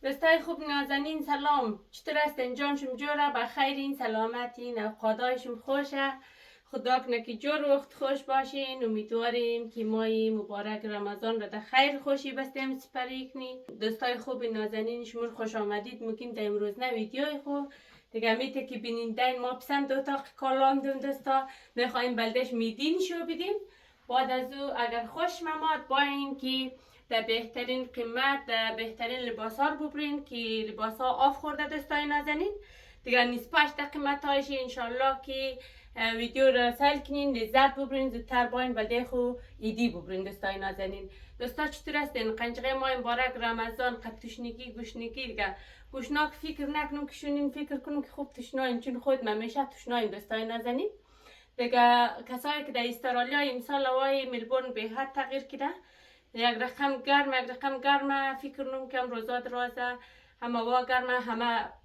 دوستای خوب نازنین سلام، چطور هستین؟ جانشون جوره بخیرین، سلامتین، اوقاتایشون خوشه. خدا کنه که جور وقت خوش باشین. امیدواریم که ماه مبارک رمضان را در خیر خوشی بستیم سپری کنی. دوستای خوب نازنین شما خوش آمدید میگیم در امروز نه ویدیوی خوب دیگه میته که بینیدین ما پسند اتاق کالام دوم دوستا میخوایم بلدش میدین شو بدیم. بعد از او اگر خوش مماد با این که در بهترین قیمت در بهترین لباس ها رو ببرین که لباس ها آف خورده دوستای نازنین دیگر نسبش در قیمت هایش انشالله که ویدیو را سل کنین لذت ببرین زودتر باین بلده خو ایدی ببرین دوستای نازنین. دوستا چطور هستین؟ قنجقه ماه مبارک رمضان قد تشنگی گوشنگی دیگر گوشناک فکر نکنم که شونین فکر کنم که خوب تشناین چون خود من میشه تشناین دوستای نازنین. دیگه کسایی که در استرالیا امسال هوای ملبورن به حد تغییر کرده، یک رقم گرمه فکر نم که روزا درازه همه وا گرمه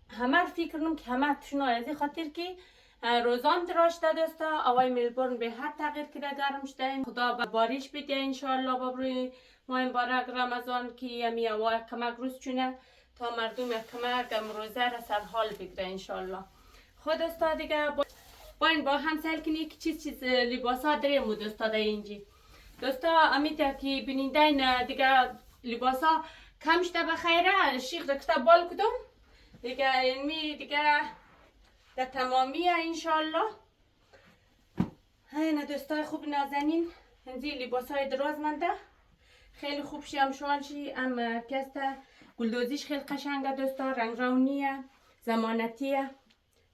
همه فکر نم که همه تشنای از این خاطر که روزان دراز شده دوستا هوای ملبورن به حد تغییر کرده گرم شده. خدا بارش بده انشالله بابروی ماه مبارک رمضان که همی هوای کمک روز چونه تا مردم کمک روزه را سر حال بگیره انشالله. خود دوستا دیگه با هم سل کنی که چیز لباس ها داریم دوستا در اینجی. دوستا امیتا که بینیدین دیگه لباس ها کم شده بخیره شیخ دکتا بال کدوم دیگه علمی دیگه در تمامیه انشالله. اینه دوستای خوب نازنین هنزی لباس های دراز منده خیلی خوب شی هم شوال شی هم کسته گلدوزیش خیلی قشنگه دوستا رنگ رونیه زمانتیه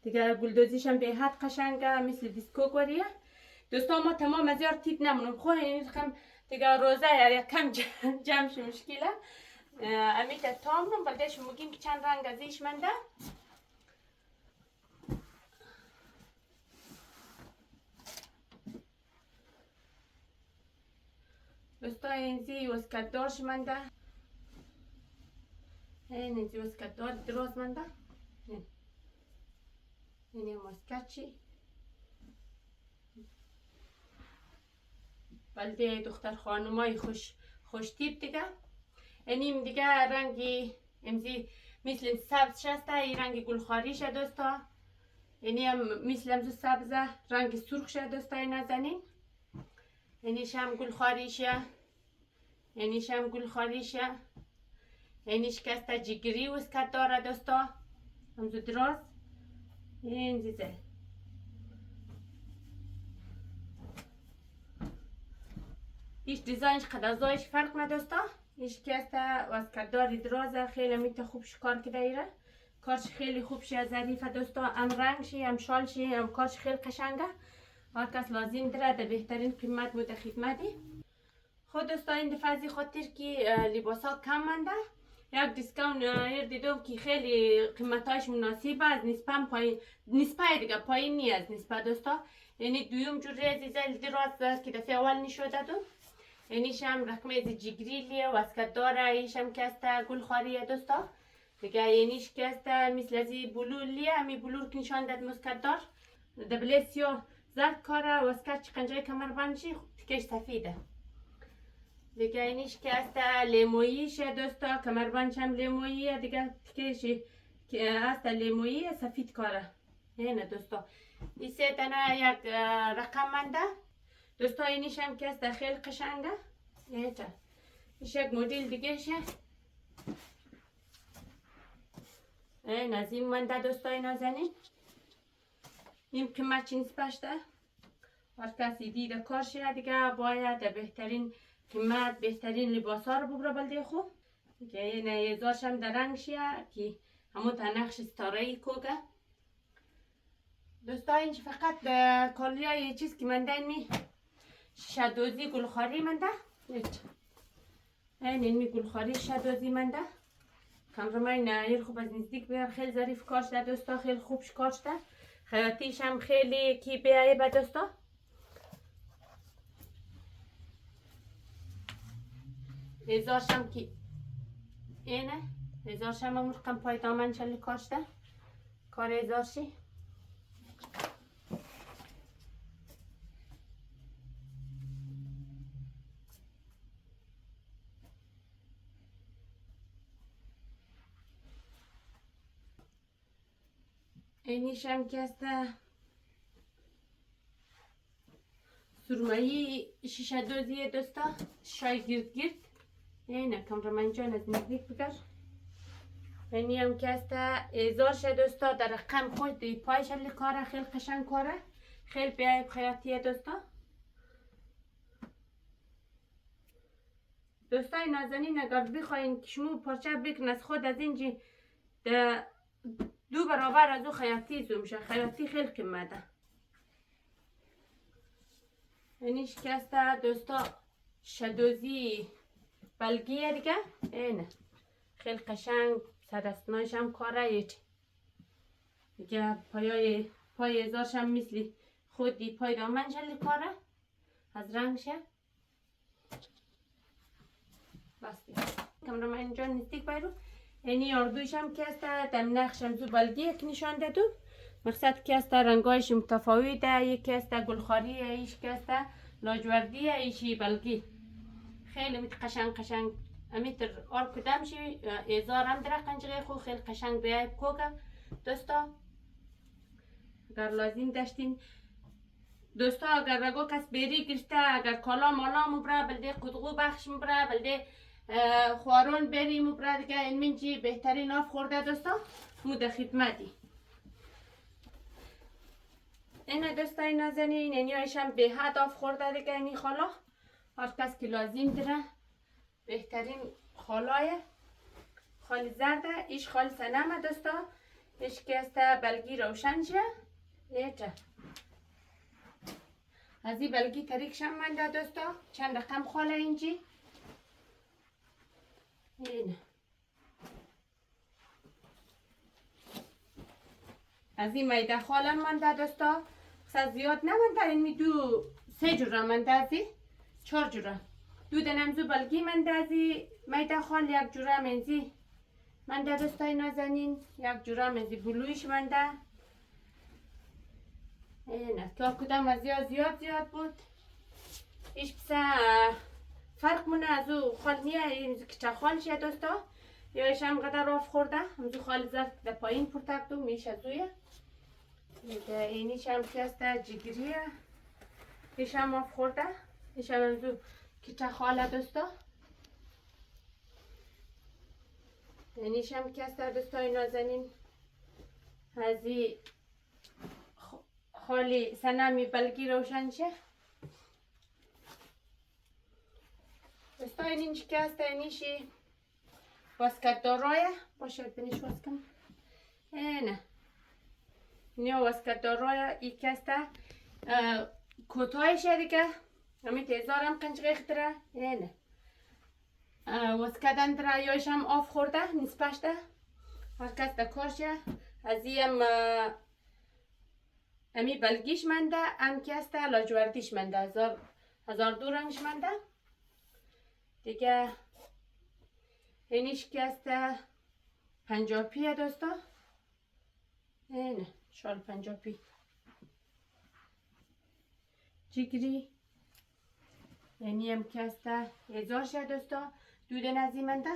دیگه گلدوزیش هم به حد قشنگه مثل دیسکو گوریه دوستا. ما تمام از یار تیت نمونم خواه این خم دیگه روزه یا کم جمش مشکله امیت تامرم بلدهش مگیم که چند رنگ ازیش منده. دوستا اینزی وسکت دارش منده اینزی وسکت دار دراز منده اینه وسکت چی بلده دختر خانمای خوش تیپ دیگه. اینیم دیگه رنگی امزی مثل سبز شسته این رنگ گلخاری شد دوستا. اینی هم مثل امزو سبزه رنگ سرخ شد دوستا نازنین. اینیش هم گلخاریشه اینیش هم گلخاریشه اینیش کسته جگری وسکت داره دوستا امزو دراز این زیزه ایش دیزاینش قدازایش فرق ندوستا. ایش کسته وسکت داری درازه خیلی میته خوب شکار که دایره کارش خیلی خوب شه ظریفه دوستا هم رنگ شی هم شال شی هم کارش خیلی قشنگه هر کس لازم داره در بهترین قیمت بوده خدمتی. خود دوستا این دفعه ازی خاطر که لباس ها کم منده یک دیسکاون دیدم که خیلی قیمتاش مناسبه از نسبه دیگه پایین نی از نسبه دوستا. یعنی دویم جور ریزیزه دراز که دفعه اول نشده دو اینیش هم رقم از جگریلیه وسکت داره ایش هم کسته گلخواریه دوستا دیگه اینیش کسته مثل ازی بلولیه همی بلور که نشان داد مسکت دار دبله سیاه زرد کاره وسکت چقنجای کمر بندشی تکش سفیده دیگه اینیش کسته لیموییشه دوستا کمر بندش هم لیموییه دیگه تکشی که هسته لیموییه سفید کاره اینه دوستا. این سه تنه یک رقم منده دوستا. اینیش هم که است خیلی قشنگه ایچه ایش یک مدل دیگه شه این از این منده دوستای نازنین این که مچی نسبش ده هر کسی دیده کارشه دیگه باید بهترین قیمت بهترین لباس ها رو ببره بلده خوب که این ایزاش هم در رنگ شه که همون تا نقش ستاره کوگه دوستا. اینش فقط کالیای چیز که منده می شدوزی گلخاری منده این می گلخاری شدوزی منده کامرمای نایر خوب از نزدیک بیار خیلی ظریف کار شده دوستا خیلی خوب کار شده خیاتیش هم خیلی کی بیایه با دوستا. ازارش هم که اینه ازارش هم همون رقم پای دامن چلی کار شده کار ازارشی اینیش هم که است سرمایی شیشه دوزیه دوستا، شای گرد گرد. اینه کامرمن جان از نزدیک بگر. اینی هم که است ازارش دوستا در رقم خود دی پایش هلی کاره، خیلی قشنگ کاره، خیلی بیایب خیاتیه دوستا. دوستای نازنین اگر بخواین که شما پارچه بکن از خود از اینجی دو برابر از او خیاطی زو میشه. خیاطی خیلی قیمته. اینیش که است دوستا شدوزی بلگیه دیگه. اینه خیلی قشنگ سرستنایش هم کاره ایت دیگه. پای ازارش هم مثلی خودی پای دامنش هلی کاره از رنگشه. بس دیگه کمرم اینجا نزدیک بایرو. اینی اردویش هم که است دم نقش هم زو بلگی یک نشان دادو. مقصد که است رنگایش متفاوته. یکی است گلخاری، ایش که است لاجوردی، ایشی بلگی. خیلی قشنگ امیتر آر کدام شی ازار هم در قنجقه خو خیلی قشنگ بیای کوگا دوستا. اگر لازم داشتین دوستا اگر رگو کس بیری گرفته، اگر کالا مالا مبره بلده قدغو بخش مبره بلده خوارون بری مبره دیگه این منجی بهترین آف خورده دوستا مود خدمتی. اینه دوستای نازنین اینی هایشم به حد آف خورده دیگه. اینی خالا هر کس که لازم داره بهترین خالای خال زرده. ایش خال سنمه دوستا. ایش که است بلگی روشن شه. ایچه از این بلگی تریک شم منده دوستا. چند رقم خاله اینجی. اینه از این میده خالم منده دوستا. خصد زیاد نمنده. این دو سه جوره منده ازی 4 جوره. دو دنمزو بلگی منده ازی میده خال یک جوره منزی منده دوستای نازنین. یک جوره منزی بلویش منده. اینه که کدام از زیاد بود. ایش بسه فرق مونه از او خال نیه. این که چه خال شه دوستا. یا ایش هم قدر آف خورده. همزو خال زرد در پایین پرتک دو میشه زویه. اینیش هم که است جگریه. ایش هم آف خورده. ایش هم همزو که چه خاله دوستا. اینیش هم که است دوستای نازنین هزی خالی سنمی بلگی روشن شه. دوستا اینیش که است اینیشی واسکت دارایه. باشد بینیش واسکم. اینه نیا واسکت دارایه. ای که است کوتایشه دیگه. همی تیزارم قنجقه اختره. اینه واسکت اندره یایش هم آف خورده نسپش ده. هر کس ده کارشه. از این امی بلگیش منده. ام که است لاجوردیش منده. هزار دو رنگش منده دیگه. اینیش که است 50 پیه دوستا. اینه شال 50 پی جگری. اینی هم که است 1000 شه دوستا. دوده نزی منده.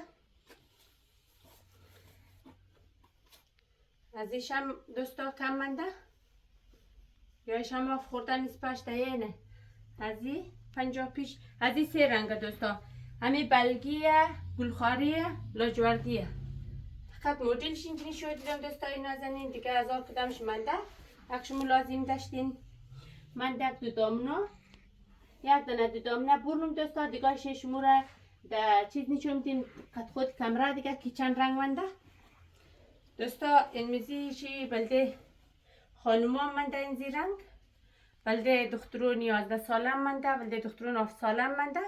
ازیش هم دوستا کم منده. یایش هم آف خوردن نسپش ده. اینه ازی 50 پیش. ازی 3 رنگه دوستا. همی بلگیه، گلخاریه، لاجوردیه. فقط مدلش اینجوری شد دیدم دوستای نازنین دیگه. هزار کدامش منده. اگه لازم داشتین منده دو دامنا. یک دانه دو دامنه برنم دوستا دیگه. شموره در چیز نیچون دیم قد خود کمره دیگه که چند رنگ منده دوستا. این میزیشی بلده خانومان منده این زی رنگ. بلده دخترون 11 سالم منده. بلده دخترون 7 سالم منده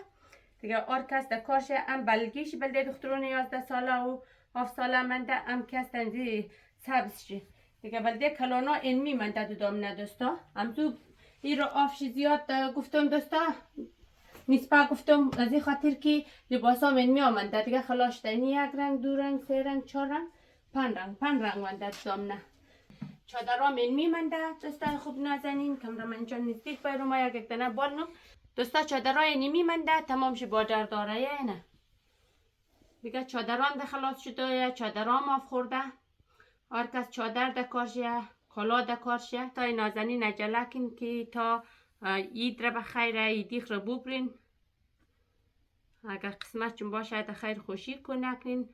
دیگه. آر کس در کارش ام بلگیش بلده دخترون 11 ساله و 7 سالم منده. ام کس تنزی سبزشی دیگه. بلده کلانا اینمی منده دو دامنه دوستا. ام تو ای رو آفش زیاد گفتم دوستا نیسپا گفتم از این خاطر که لباس ها من می آمنده دیگه. خلاش دینی 1 رنگ 2 رنگ 3 رنگ 4 رنگ 5 رنگ منده دامنه. چادرها من می منده دوستا خوب نازنین. کمرمن جان نزدیک باید رو ما یک دانه بالنم دوستا. چادرها نمی منده تمام شی بادر داره یه نه دیگه. چادران ده خلاص شده. چادرها آف خورده. هر کس چادر ده کارشه کالا در کارشه. تا نازنین عجله کن که تا عید را بخیر عیدیخ را ببرین. اگر قسمت چون باشه در خیر خوشی کن نکنین.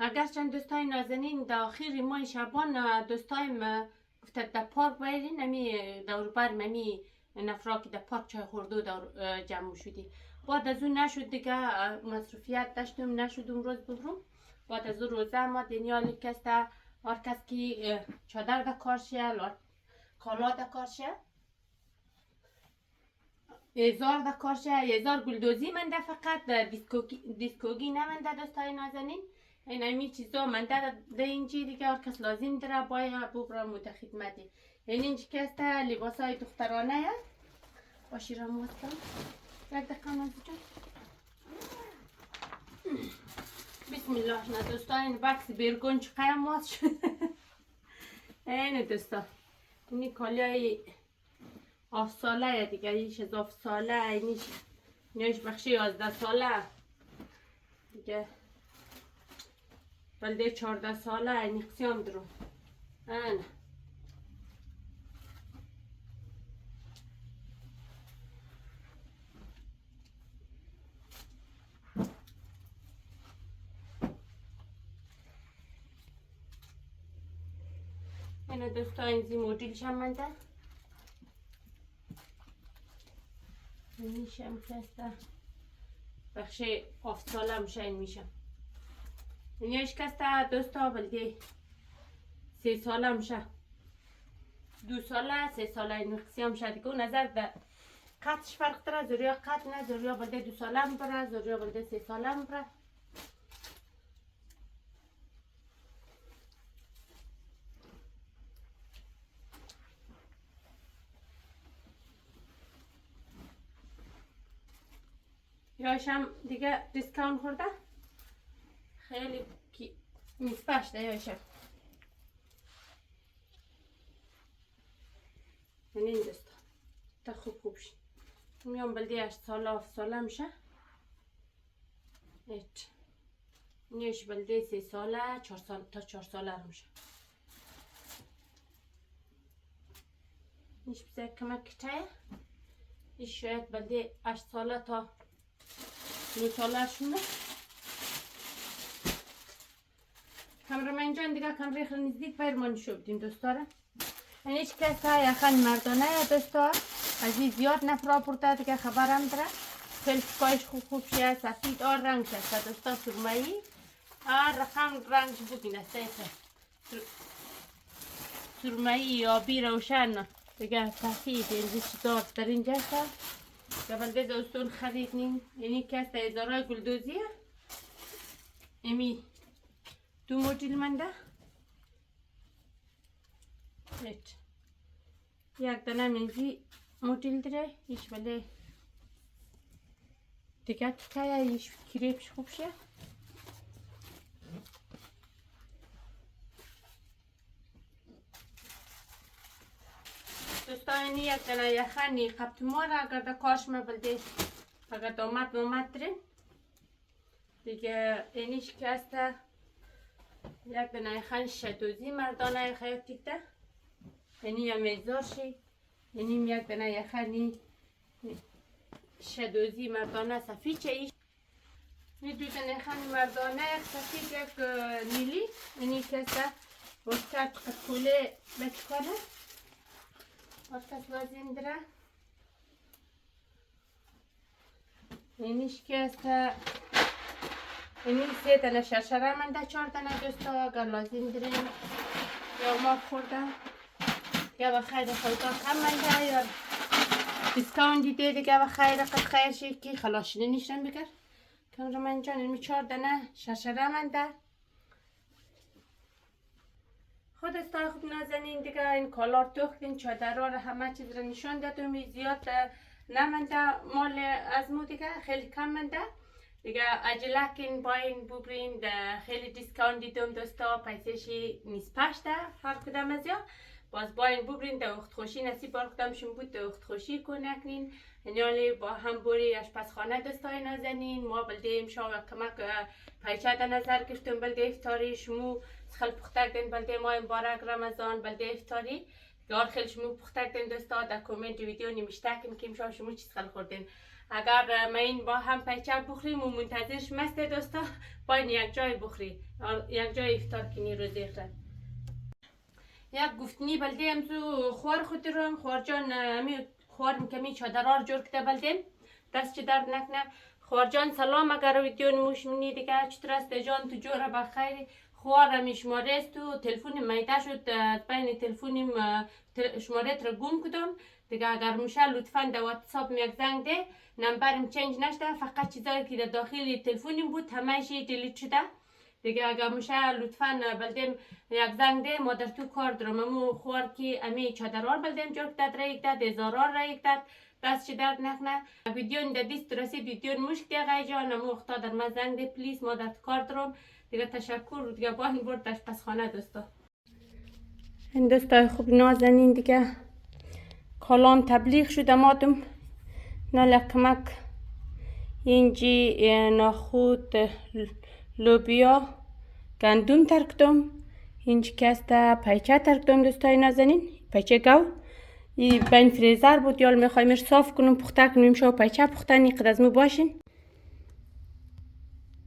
اگرچند دوستای نازنین در آخر ماه شبان دوستایم گفتد در پارک برین، نمی دور بر ممی نفرا که در پارک چای خورده و دور جمع شدی. بعد از اون نشد دیگه، مصروفیت داشتم نشد اون روز ببرم. بعد از اون روزه ما دنیالی کسته هر کس که چادر در کارشه، کالا در کارشه، هزار در کارشه، هزار گلدوزی من ده، فقط دیسکوگی نمنده دوستای نازنین. این همی چیزا من در اینجی دیگه هر کس لازم داره باید ببرم و در خدمتی. این اینجی که است لباس های دخترانه باشی را موستم یک دقیقه نازی جان. بسم الله. نه دوستا این بکس بیرگون چقدر ماست شد. این دوستا اینی کالیای 7 ساله دیگه، ایش از 7 ساله، اینیش نیش بخشی 11 ساله دیگه، بلده 14 ساله اینی قسیم درو. نه اینه دوستا اینزی مدیل شمنده. میشم کسته بخشی 7 ساله میشه این میشم. اینیش کسته دوستا بلده 3 ساله میشه، 2 ساله 3 ساله این قسیم میشه دیگه. نظر در قطش فرق داره، زوریا قط نه، زوریا بلده 2 ساله میبره، زوریا بلده 3 ساله میبره. یاشم دیگه دیسکاونت خورده خیلی کی میسپش ده یاشم. این دوستا تا خوب شد. میام بلدی 8 ساله 7 ساله میشه. ایت نیش بلدی 3 ساله 4 سال تا 4 ساله میشه. نیش بسه کمک کتای ایش شاید بلدی 8 ساله تا 9 ساله شونه. کامرمن جان دیگه کمره خیلی نزدیک برمان شدیم دوستاره. اینیش کسا یخن مردانه دوستا از این زیاد نفرا پرده دیگه خبرم داره. خیلی سکایش خوب شه، سفید آر رنگ شد دوستا، سرمایی آر رقم رنگ بگینه سیفه سرمایی آبی روشن دیگه سفید اینجا چیزار در اینجا هست. بلده دوستون خریدنیم. اینی کسا ازارای گلدوزیه. امی 2 مدل منده. یک دانه منزی مدل داره. ایش بله دیگه که ایش کریپش خوب شه. دوستان اینی یک دانه یخنی خبت ماره اگر در کاش بلده اگر دامت دارین دیگه. اینیش که است یک دانه یخن شدوزی مردانه خیاطی ده. اینی هم ازار شی. اینیم یک دانه یخنی شدوزی مردانه سفید چه ایش. این 2 دانه یخنی مردانه سفید یک نیلی. اینی که است وقت کوله بچکانه وقت لازم داره. اینیش که است اینی 3 دانه شرشره منده، 4 دانه دوستا اگر لازم دارین یا ما خورده یا بخیر خودتا کم منده یا دیسکاونت دیده دیگه بخیر قد خیر شی که خلاشینه نیشتن بگر. کامرمن جان اینمی 4 دانه شرشره منده. خود استای خوب نازنین دیگه این کالار توختین چادرها رو همه چیز رو نشان دادم. زیاد نمنده مال از مو دیگه، خیلی کم منده. دیگه عجله کن باین ببرین. خیلی دیسکاونت دیدم دوستا، پیسش نیست پشته هر کدام از یا باز باین ببرین. در وقت خوشی نصیب بار کدامشون بود در وقت خوشی کنکنین. یعنی با هم بوری آشپزخانه دوستای نازنین. ما بلده شاو کمک پیچه در نظر گرفتم بلده افطاری شمو خل پختک دین بلده ماه مبارک رمضان بلده افطاری یار خیلی شمو پختک دین دوستا. در کومنت ویدیو نمیشته که شاو شمو چیز خل خوردین. اگر ما این با هم پیچه بخوریم و منتظرش مسته دوستا باید یک جای بخوری، یک جای افطار کنی روزی خرد. یک گفتنی بلده امزو خوار خود رو خوار جان امی خوارم کمی چادرار جور کده بلدیم دست چه درد نکنه. خوار جان سلام، اگر ویدیو نموش منی دیگه چطور است جان تو جوره بخیر. خوار می شماره است و تلفون میده شد بین تلفونیم شماره تر گم کدم دیگه. اگر میشه لطفا در واتساپ یک زنگ ده، نمبرم چنج نشده، فقط چیزایی که در داخل تلفونیم بود همهش دیلیت شده دیگه. اگر میشه لطفا بلدیم یک زنگ ده، ما در تو کار درم. امو خوار که امی چادرار بلدیم جور کدد را یک داد، ازارار را یک داد دست چه درد نکنه. ویدیو در دیست رسید ویدیو مشک دیگه غی جان امو اختا در ما زنگ ده پلیز، ما در کار درم دیگه. تشکر دیگه با این برد آشپزخانه دوستا. این دوستای خوب نازنین دیگه کالام تبلیغ شده مادم نالکمک اینجی ناخود لوبیا گندم ترکتم. اینجی کسته پیچه ترکتم دوستای نازنین، پیچه گو این بین فریزر بود یال میخوایم صاف کنم پخته کنیم شو پیچه پختنی قد از مو باشین.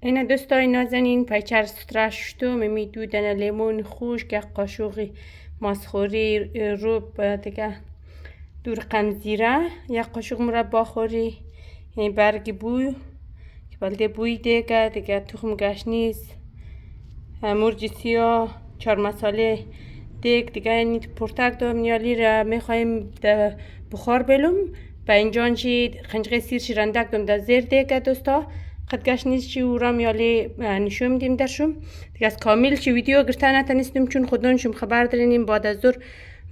این دوستای نازنین پیچه سترش شدم می دودن لیمون خشک، یک قاشق ماسخوری روب دیگه، دور قمزیره، یک قاشق مربا خوری، این برگ بوی که بلده بوی دیگه تخم گشنیز، مرچ سیاه، چهار مساله دیگه اینی پرتک دام نیالی را میخوایم در بخار بلوم با اینجان چی خنجقه سیر شیرندک دم در زیر دیگه دوستا. قد گشنیز چی او را میالی نشون دیم درشم دیگه. از کامل چی ویدیو گرفته نتونستم چون خودانشم خبر دارینیم بعد از ظهر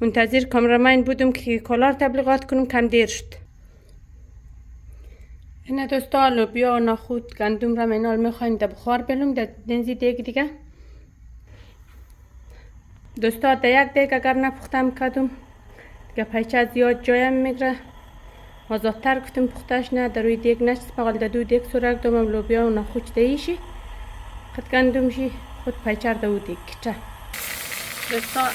منتظر کامرامین بودم که کالار تبلیغات کنم کم دیر شد. این دوستا لوبیا و ناخود گندم را منال میخوایم در بخار بلوم در دنزی دیگه دوستا. در یک دیگ اگر نپختم کدوم دیگه پیچه زیاد جایم میگره آزادتر کتم پختش نه در روی دیگ نشت بقال در دو دیگ سرک دومم لوبیا و ناخود دیشی خود گندم شی خود پیچه دو دیگ کچه دوستا.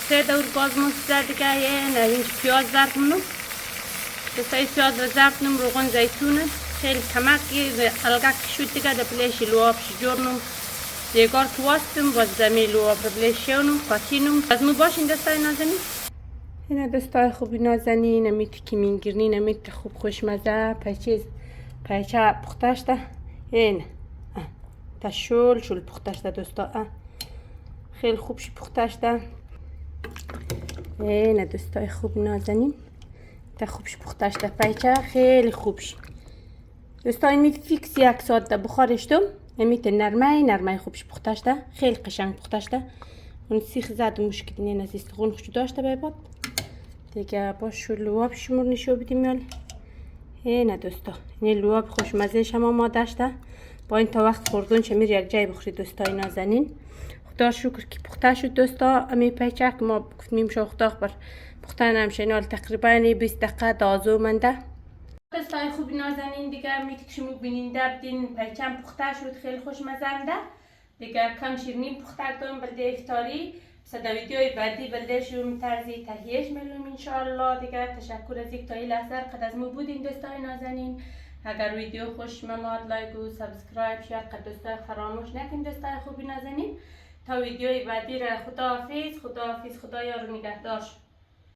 3 دور باز مستر دیگه اینج پیاز زرد منو دوستای پیاز را زرد نم روغن زیتون خیلی کمکی الگک شد دیگه در پلیش لواب شجورنم دیگار کواستم باز زمین لواب را پلیشونم قاطینم از مو باشین دوستای نازنین. این دوستای خوبی نازنین امیت که مینگیرنین امیت خوب خوشمزه پیچه پختش ده این تا شل پختش ده دوستا خیلی خوبش پختش ده. این دوستای خوب نازنین تا خوبش پختش ده پیچه خیلی خوبش دوستا. این میت فیکس یک ساعت ده بخارش دم میت نرمه خوبش پختش ده خیلی قشنگ پختش ده. اون سیخ زد مشکلی نه نزیست خون خوش داشته بایباد دیگه. باش شو لواب شمور نشو بدیم یال. این دوستا این لواب خوشمزه شما ما داشته با این تا وقت خوردون شمیر یک جای بخورید دوستای نازنین. خدا شکر که پخته شد دوستا. امی پیچه که ما گفتیم شو خدا بر پختن همشه نال تقریبا 20 دقیقه دازو منده دوستای خوب نازنین دیگه. میتونید شما ببینین بدین پیچه پخته شد خیلی خوشمزه ده دیگه. کم شیرینی پخته کردم بلده افطاری صدا ویدیوی بعدی بلده شوم طرزی تهیهش ملوم انشالله دیگه. تشکر از یک تا این لحظه قد از مو بودین دوستای نازنین. اگر ویدیو خوش مماد لایک و سابسکرایب شیر قد دوستای فراموش نکن دوستای خوبی نازنین. تا ویدیوی بعدی را خداحافظ خدا یار و نگهدار.